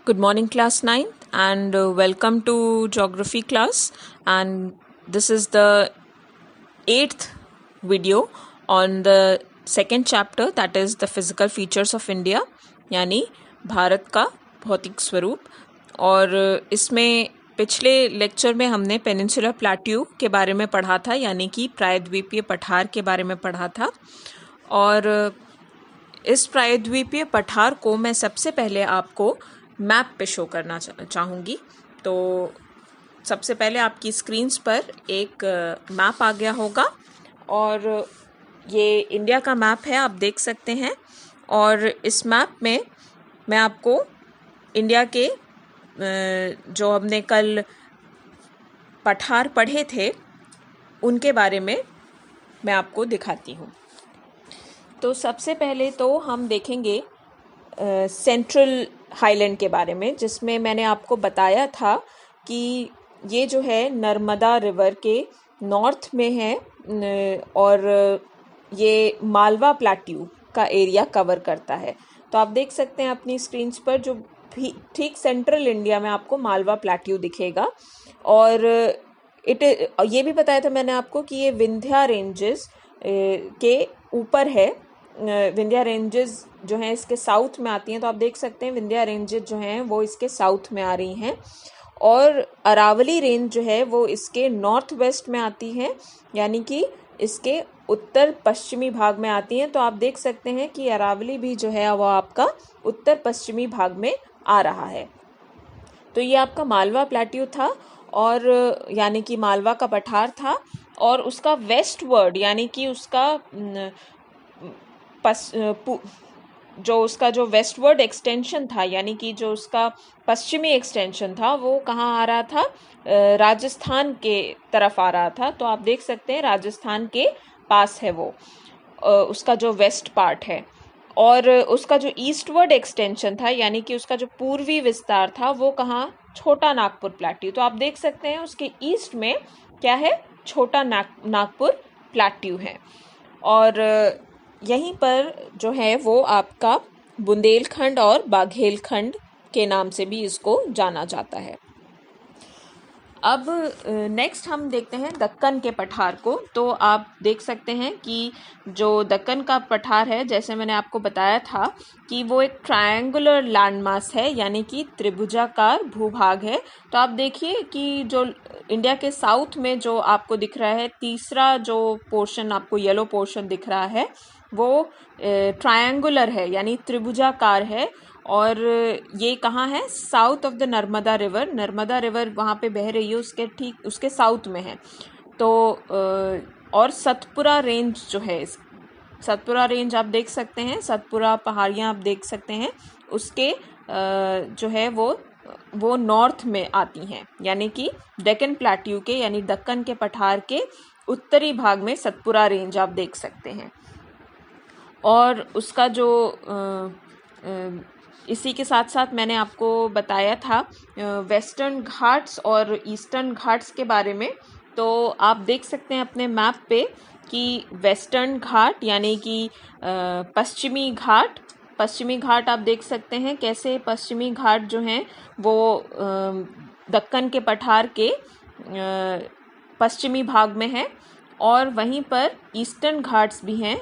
Good morning, class 9, and welcome to geography class. And this is the 8th video on the second chapter, that is the physical features of India, यानी भारत का भौतिक स्वरूप। और इसमें पिछले lecture में हमने पेनिनसुलर प्लेट्यू के बारे में पढ़ा था, यानी कि प्रायद्वीपीय पठार के बारे में पढ़ा था। और इस प्रायद्वीपीय पठार को मैं सबसे पहले आपको मैप पे शो करना चाहूँगी। तो सबसे पहले आपकी स्क्रीन्स पर एक मैप आ गया होगा और ये इंडिया का मैप है, आप देख सकते हैं। और इस मैप में मैं आपको इंडिया के जो हमने कल पठार पढ़े थे उनके बारे में मैं आपको दिखाती हूँ। तो सबसे पहले तो हम देखेंगे सेंट्रल हाईलैंड के बारे में, जिसमें मैंने आपको बताया था कि ये जो है नर्मदा रिवर के नॉर्थ में है और ये मालवा प्लेट्यू का एरिया कवर करता है। तो आप देख सकते हैं अपनी स्क्रीन्स पर, जो ठीक सेंट्रल इंडिया में आपको मालवा प्लेट्यू दिखेगा। और ये भी बताया था मैंने आपको कि ये विंध्या रेंजेस के ऊपर है। विंध्या रेंजेस जो हैं इसके साउथ में आती हैं, तो आप देख सकते हैं विंध्या रेंजेस जो हैं वो इसके साउथ में आ रही हैं। और अरावली रेंज जो है वो इसके नॉर्थ वेस्ट में आती है, यानी कि इसके उत्तर पश्चिमी भाग में आती हैं। तो आप देख सकते हैं कि अरावली भी जो है वो आपका उत्तर पश्चिमी भाग में आ रहा है। तो ये आपका मालवा प्लेट्यू था, और यानी कि मालवा का पठार था। और उसका वेस्टवर्ड यानी कि उसका जो वेस्टवर्ड एक्सटेंशन था, यानी कि जो उसका पश्चिमी एक्सटेंशन था, वो कहाँ आ रहा था? राजस्थान के तरफ आ रहा था। तो आप देख सकते हैं राजस्थान के पास है वो, उसका जो वेस्ट पार्ट है। और उसका जो ईस्टवर्ड एक्सटेंशन था, यानी कि उसका जो पूर्वी विस्तार था, वो कहाँ? छोटा नागपुर प्लेट्यू। तो आप देख सकते हैं उसके ईस्ट में क्या है? छोटा नागपुर प्लेट्यू है। और यहीं पर जो है वो आपका बुंदेलखंड और बाघेलखंड के नाम से भी इसको जाना जाता है। अब नेक्स्ट हम देखते हैं दक्कन के पठार को। तो आप देख सकते हैं कि जो दक्कन का पठार है, जैसे मैंने आपको बताया था कि वो एक ट्रायंगुलर लैंडमास है, यानी कि त्रिभुजाकार भूभाग है। तो आप देखिए कि जो इंडिया के साउथ में जो आपको दिख रहा है, तीसरा जो पोर्शन आपको येलो पोर्शन दिख रहा है, वो ट्रायंगुलर है, यानी त्रिभुजाकार है। और ये कहाँ है? South of the Narmada river. Narmada river वहाँ पे बह रही है, उसके ठीक उसके साउथ में है। तो और सतपुरा रेंज जो है, सतपुरा रेंज आप देख सकते हैं, सतपुरा पहाड़ियाँ आप देख सकते हैं, उसके जो है वो नॉर्थ में आती हैं, यानी कि डेक्कन प्लेट्यू के, यानी दक्कन के पठार के उत्तरी भाग में सतपुरा रेंज आप देख सकते हैं। और उसका जो इसी के साथ साथ मैंने आपको बताया था वेस्टर्न घाट्स और ईस्टर्न घाट्स के बारे में। तो आप देख सकते हैं अपने मैप पे कि वेस्टर्न घाट यानी कि पश्चिमी घाट आप देख सकते हैं कैसे पश्चिमी घाट जो हैं वो दक्कन के पठार के पश्चिमी भाग में है। और वहीं पर ईस्टर्न घाट्स भी हैं,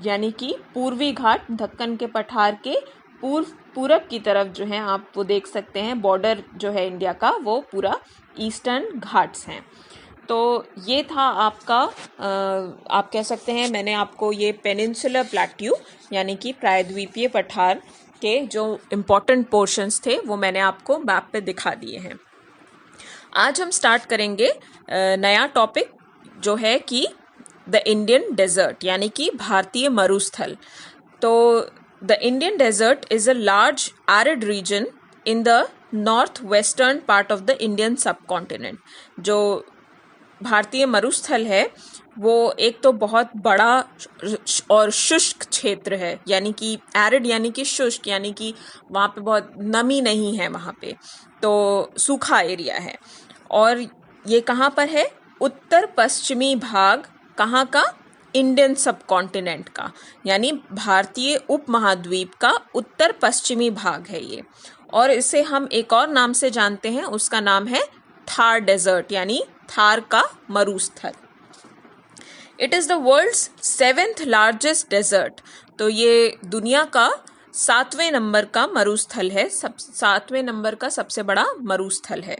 यानी कि पूर्वी घाट दक्कन के पठार के पूरब की तरफ जो है आप वो देख सकते हैं, बॉर्डर जो है इंडिया का वो पूरा ईस्टर्न घाट्स हैं। तो ये था आपका आप कह सकते हैं मैंने आपको ये पेनिनसुलर प्लेट्यू यानी कि प्रायद्वीपीय पठार के जो इम्पोर्टेंट पोर्शंस थे वो मैंने आपको मैप पे दिखा दिए हैं। आज हम स्टार्ट करेंगे नया टॉपिक जो है कि द इंडियन डेजर्ट, यानी कि भारतीय मरुस्थल। तो the Indian desert is a large arid region in the north western part of the Indian subcontinent. जो भारतीय मरुस्थल है वो एक तो बहुत बड़ा और शुष्क क्षेत्र है, यानी कि एरिड यानी कि शुष्क, यानी कि वहाँ पे बहुत नमी नहीं है, वहाँ पे तो सूखा एरिया है। और ये कहाँ पर है? उत्तर पश्चिमी भाग कहाँ का? इंडियन सबकॉन्टिनेंट का, यानी भारतीय उपमहाद्वीप का उत्तर पश्चिमी भाग है ये। और इसे हम एक और नाम से जानते हैं, उसका नाम है थार डेजर्ट, यानी थार का मरुस्थल। It is the world's 7th largest desert. तो ये दुनिया का 7वें नंबर का मरुस्थल है, 7वें नंबर का सबसे बड़ा मरुस्थल है।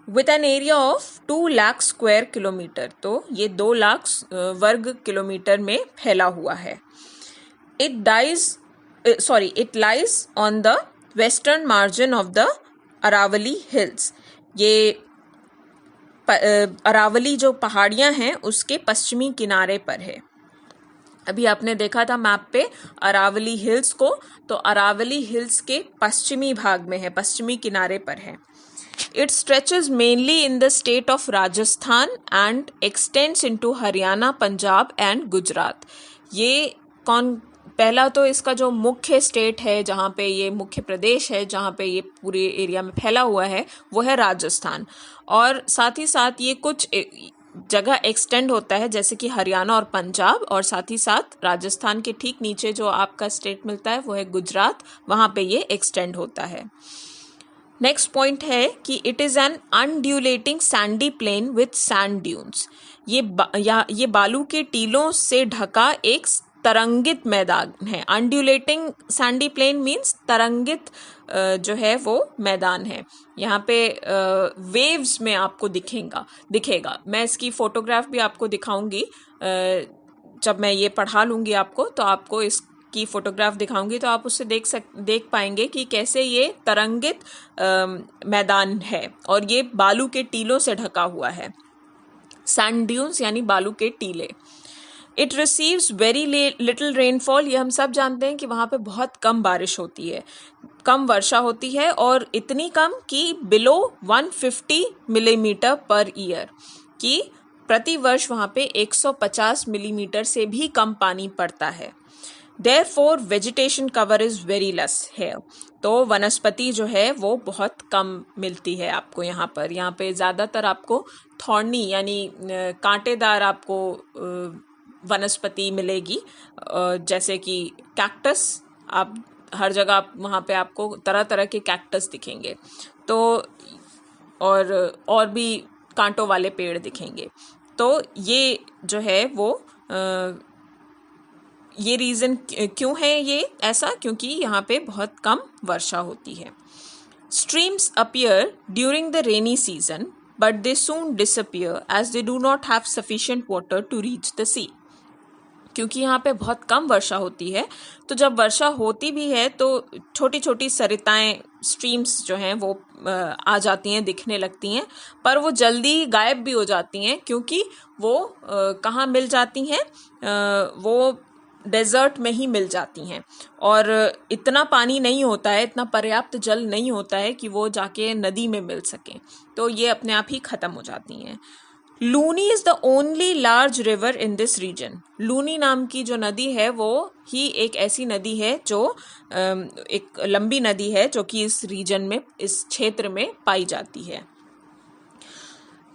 With an area of 2 lakh square kilometre, तो ये 2 लाख वर्ग किलोमीटर में फैला हुआ है। It lies on the western margin of the Aravalli hills. ये अरावली जो पहाड़ियाँ हैं उसके पश्चिमी किनारे पर है। अभी आपने देखा था मैप पे अरावली हिल्स को, तो अरावली हिल्स के पश्चिमी भाग में है, पश्चिमी किनारे पर है। It stretches mainly in the state of Rajasthan and x tends into Haryana, Punjab and Gujarat. ये पहला तो इसका जो मुख्य स्टेट है, जहाँ पे ये मुख्य प्रदेश है, जहाँ पे ये पूरे एरिया में फैला हुआ है, वो है राजस्थान। और साथ ही साथ ये कुछ जगह एक्सटेंड होता है, जैसे कि हरियाणा और पंजाब, और साथ ही साथ राजस्थान के ठीक नीचे जो आपका स्टेट मिलता है वो है गुजरात, वहाँ पे ये एक्सटेंड होता है। नेक्स्ट पॉइंट है कि it is an undulating sandy plain with sand dunes. ये बालू के टीलों से ढका एक तरंगित मैदान है। अनड्यूलेटिंग सैंडी प्लेन मीन्स तरंगित जो है वो मैदान है। यहाँ पे वेव्स में आपको दिखेगा। मैं इसकी फोटोग्राफ भी आपको दिखाऊंगी, जब मैं ये पढ़ा लूँगी आपको तो आपको इसकी फोटोग्राफ दिखाऊंगी, तो आप उससे देख पाएंगे कि कैसे ये तरंगित मैदान है और ये बालू के टीलों से ढका हुआ है। सैंड ड्यून्स यानी बालू के टीले। It receives very little rainfall. ये हम सब जानते हैं कि वहाँ पे बहुत कम बारिश होती है, कम वर्षा होती है, और इतनी कम कि बिलो 150 मिलीमीटर पर ईयर, कि प्रति वर्ष वहाँ पे 150 मिलीमीटर से भी कम पानी पड़ता है। Therefore, vegetation cover is very less here. तो वनस्पति जो है वो बहुत कम मिलती है आपको यहाँ पे ज़्यादातर आपको थॉर्नी यानी कांटेदार आपको वनस्पति मिलेगी, जैसे कि कैक्टस। आप हर जगह वहाँ पे आपको तरह तरह के कैक्टस दिखेंगे, तो और भी कांटों वाले पेड़ दिखेंगे। तो ये जो है वो ये रीज़न क्यों है ये ऐसा, क्योंकि यहाँ पे बहुत कम वर्षा होती है। Streams appear during the rainy season but they soon disappear as they do not have sufficient water to reach the sea. क्योंकि यहाँ पे बहुत कम वर्षा होती है, तो जब वर्षा होती भी है तो छोटी छोटी सरिताएं, स्ट्रीम्स जो हैं वो आ जाती हैं, दिखने लगती हैं, पर वो जल्दी गायब भी हो जाती हैं, क्योंकि वो कहाँ मिल जाती हैं, वो डेजर्ट में ही मिल जाती हैं, और इतना पानी नहीं होता है, इतना पर्याप्त जल नहीं होता है कि वो जाके नदी में मिल सकें, तो ये अपने आप ही ख़त्म हो जाती हैं। Luni is the only large river in this region. Luni नाम की जो नदी है वो ही एक ऐसी नदी है जो एक लंबी नदी है जो कि इस रीजन में, इस क्षेत्र में पाई जाती है।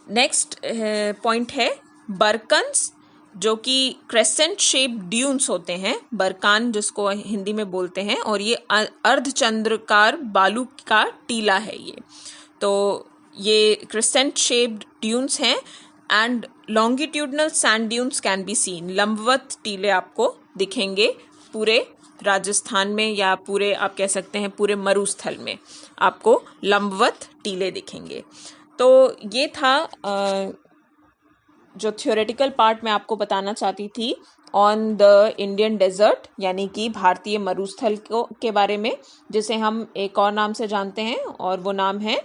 नेक्स्ट पॉइंट है बर्कन्स, जो कि क्रेसेंट शेप ड्यून्स होते हैं, बरकान जिसको हिंदी में बोलते हैं, और ये अर्धचंद्राकार बालू का टीला है ये। तो ये क्रेसेंट शेप्ड ड्यून्स हैं and longitudinal sand dunes can be seen. लंबवत टीले आपको दिखेंगे पूरे राजस्थान में, या पूरे आप कह सकते हैं पूरे मरुस्थल में आपको लंबवत टीले दिखेंगे। तो ये था जो थ्योरेटिकल पार्ट मैं आपको बताना चाहती थी ऑन द इंडियन डेजर्ट, यानी कि भारतीय मरुस्थल के बारे में, जिसे हम एक और नाम से जानते हैं, और वो नाम है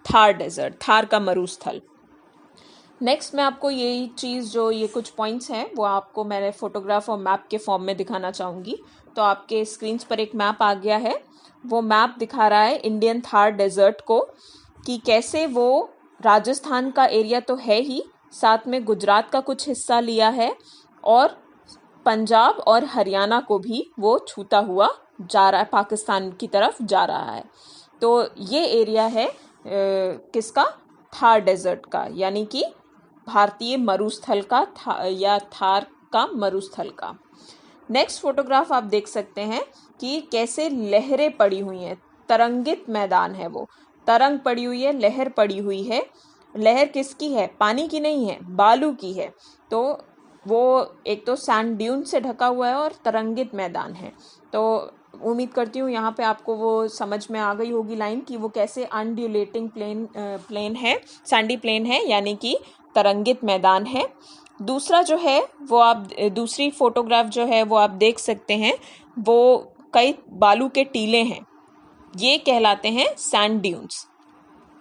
थार डेजर्ट, थार का मरुस्थल। नेक्स्ट मैं आपको यही चीज़, जो ये कुछ पॉइंट्स हैं, वो आपको मैंने फोटोग्राफ और मैप के फॉर्म में दिखाना चाहूँगी। तो आपके स्क्रीन्स पर एक मैप आ गया है, वो मैप दिखा रहा है इंडियन थार डेजर्ट को, कि कैसे वो राजस्थान का एरिया तो है ही, साथ में गुजरात का कुछ हिस्सा लिया है, और पंजाब और हरियाणा को भी वो छूता हुआ जा रहा है, पाकिस्तान की तरफ जा रहा है। तो ये एरिया है किसका, थार डेजर्ट का, यानी कि भारतीय मरुस्थल का, या थार का, मरुस्थल का। नेक्स्ट फोटोग्राफ आप देख सकते हैं कि कैसे लहरें पड़ी हुई हैं, तरंगित मैदान है, वो तरंग पड़ी हुई है, लहर पड़ी हुई है। लहर किसकी है? पानी की नहीं है, बालू की है। तो वो एक तो सैंड ड्यून से ढका हुआ है और तरंगित मैदान है। तो उम्मीद करती हूँ यहाँ पे आपको वो समझ में आ गई होगी लाइन कि वो कैसे अनड्यूलेटिंग प्लेन है, सैंडी प्लेन है, यानी कि तरंगित मैदान है। दूसरा जो है वो आप दूसरी फोटोग्राफ जो है वो आप देख सकते हैं, वो कई बालू के टीले हैं, ये कहलाते हैं सैंड ड्यून्स।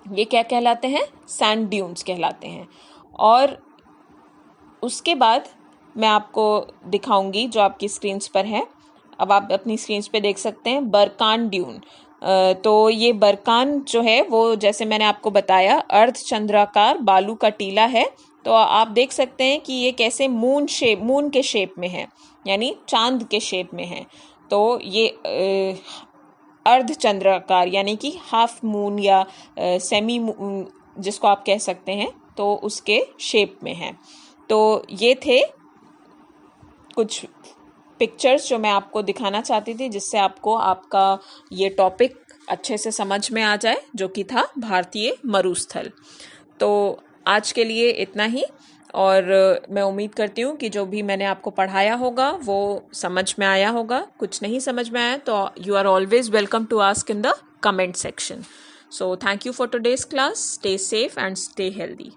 ये क्या कहलाते हैं? सैंड ड्यून्स कहलाते हैं। और उसके बाद मैं आपको दिखाऊंगी जो आपकी स्क्रीन्स पर है, अब आप अपनी स्क्रीन्स पे देख सकते हैं, बरकान ड्यून। तो ये बरकान जो है वो, जैसे मैंने आपको बताया, अर्धचंद्राकार बालू का टीला है। तो आप देख सकते हैं कि ये कैसे मून के शेप में है, यानी चांद के शेप में है। तो ये अर्धचंद्राकार यानी कि हाफ मून या सेमी मून जिसको आप कह सकते हैं, तो उसके शेप में है। तो ये थे कुछ पिक्चर्स जो मैं आपको दिखाना चाहती थी, जिससे आपको आपका ये टॉपिक अच्छे से समझ में आ जाए, जो कि था भारतीय मरुस्थल। तो आज के लिए इतना ही, और मैं उम्मीद करती हूँ कि जो भी मैंने आपको पढ़ाया होगा वो समझ में आया होगा। कुछ नहीं समझ में आया तो you are always welcome to ask in the comment section. So thank you for today's class. Stay safe and stay healthy.